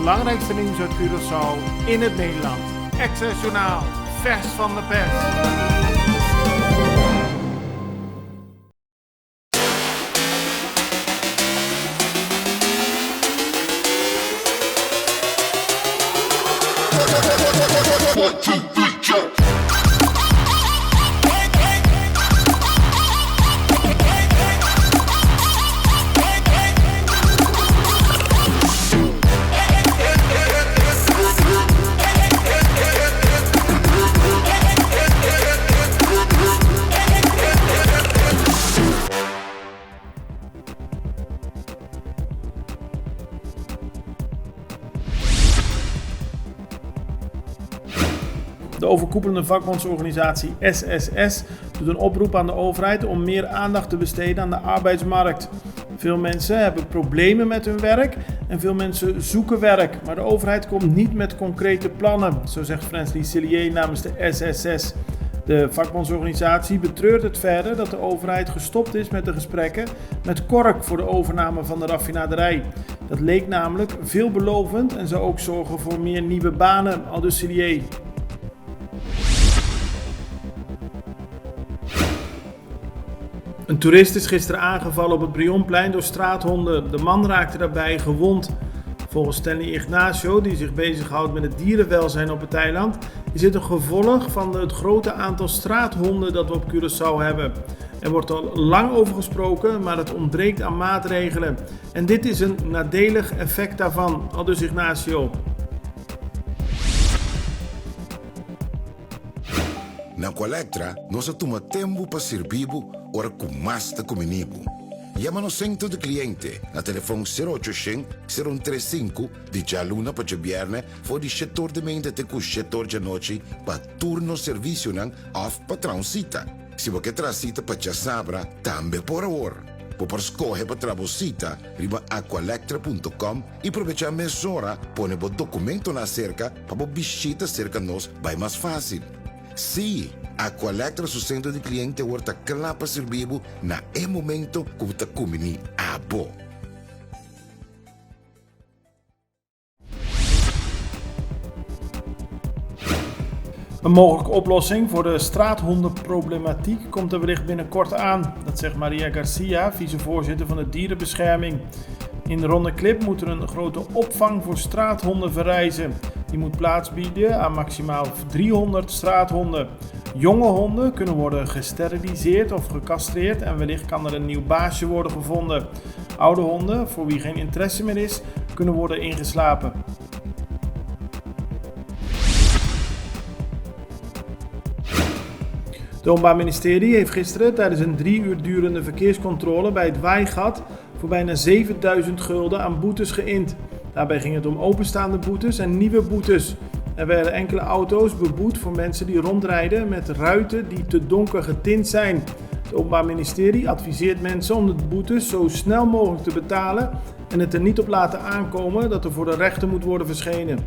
belangrijkste nieuws uit Curaçao in het Nederland. Access Journaal, vers van de pers. De overkoepelende vakbondsorganisatie SSS doet een oproep aan de overheid om meer aandacht te besteden aan de arbeidsmarkt. Veel mensen hebben problemen met hun werk en veel mensen zoeken werk, maar de overheid komt niet met concrete plannen, zo zegt Fransley Sillier namens de SSS. De vakbondsorganisatie betreurt het verder dat de overheid gestopt is met de gesprekken met Kork voor de overname van de raffinaderij. Dat leek namelijk veelbelovend en zou ook zorgen voor meer nieuwe banen, aldus Sillier. Een toerist is gisteren aangevallen op het Brionplein door straathonden. De man raakte daarbij gewond. Volgens Stanley Ignacio, die zich bezighoudt met het dierenwelzijn op het eiland, is dit een gevolg van het grote aantal straathonden dat we op Curaçao hebben. Er wordt al lang over gesproken, maar het ontbreekt aan maatregelen. En dit is een nadelig effect daarvan, aldus Ignacio. Na Colectra, nós toma tempo para servir ora com mais de comunibo. Llama-nos centro de cliente na telefone 0800-035 de Jaluna para Viernes voor de setor de mente te com setor de noite para turno serviço nan of patrão cita. Se você quer cita para Sabra, também por hora. Por escolher para trabalhar, riba aqualectra.com e aproveitar a mesura, põe o documento na cerca para visita cerca nós vai mais fácil. Sim, a Colectra su centro de cliente wordt klaar para servir na é momento que você comini a bo. Een mogelijke oplossing voor de straathondenproblematiek komt er wellicht binnenkort aan. Dat zegt Maria Garcia, vicevoorzitter van de dierenbescherming. In de Ronde Klip moet er een grote opvang voor straathonden verrijzen. Die moet plaats bieden aan maximaal 300 straathonden. Jonge honden kunnen worden gesteriliseerd of gecastreerd en wellicht kan er een nieuw baasje worden gevonden. Oude honden, voor wie geen interesse meer is, kunnen worden ingeslapen. Het Openbaar Ministerie heeft gisteren tijdens een 3 uur durende verkeerscontrole bij het Waaigat voor bijna 7000 gulden aan boetes geïnd. Daarbij ging het om openstaande boetes en nieuwe boetes. Er werden enkele auto's beboet voor mensen die rondrijden met ruiten die te donker getint zijn. Het Openbaar Ministerie adviseert mensen om de boetes zo snel mogelijk te betalen en het er niet op laten aankomen dat er voor de rechter moet worden verschenen.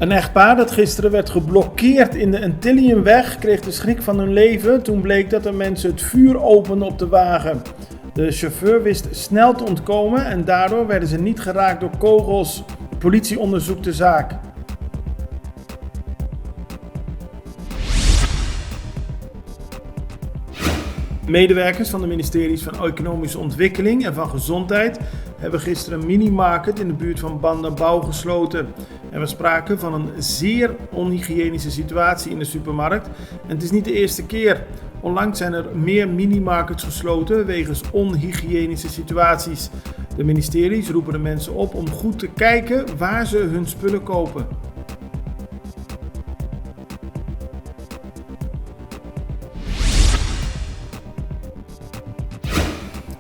Een echtpaar dat gisteren werd geblokkeerd in de Antilliumweg kreeg de schrik van hun leven toen bleek dat er mensen het vuur openden op de wagen. De chauffeur wist snel te ontkomen en daardoor werden ze niet geraakt door kogels. De politie onderzoekt de zaak. Medewerkers van de ministeries van Economische Ontwikkeling en van Gezondheid hebben gisteren een minimarket in de buurt van Bandabau gesloten. Er was sprake van een zeer onhygiënische situatie in de supermarkt en het is niet de eerste keer. Onlangs zijn er meer minimarkets gesloten wegens onhygiënische situaties. De ministeries roepen de mensen op om goed te kijken waar ze hun spullen kopen.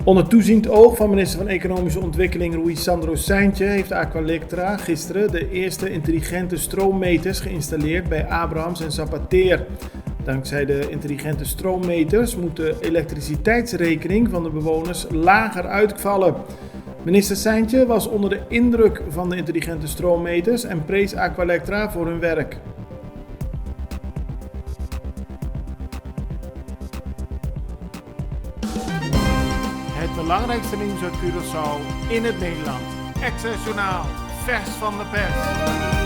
Onder toeziend oog van minister van Economische Ontwikkeling Rui Sandro Seintje heeft Aqualectra gisteren de eerste intelligente stroommeters geïnstalleerd bij Abrahams en Zapateer. Dankzij de intelligente stroommeters moet de elektriciteitsrekening van de bewoners lager uitvallen. Minister Seintje was onder de indruk van de intelligente stroommeters en prees Aqualectra voor hun werk. Het belangrijkste nieuws uit Curaçao in het Nederland. Extra Journaal, vers van de pers.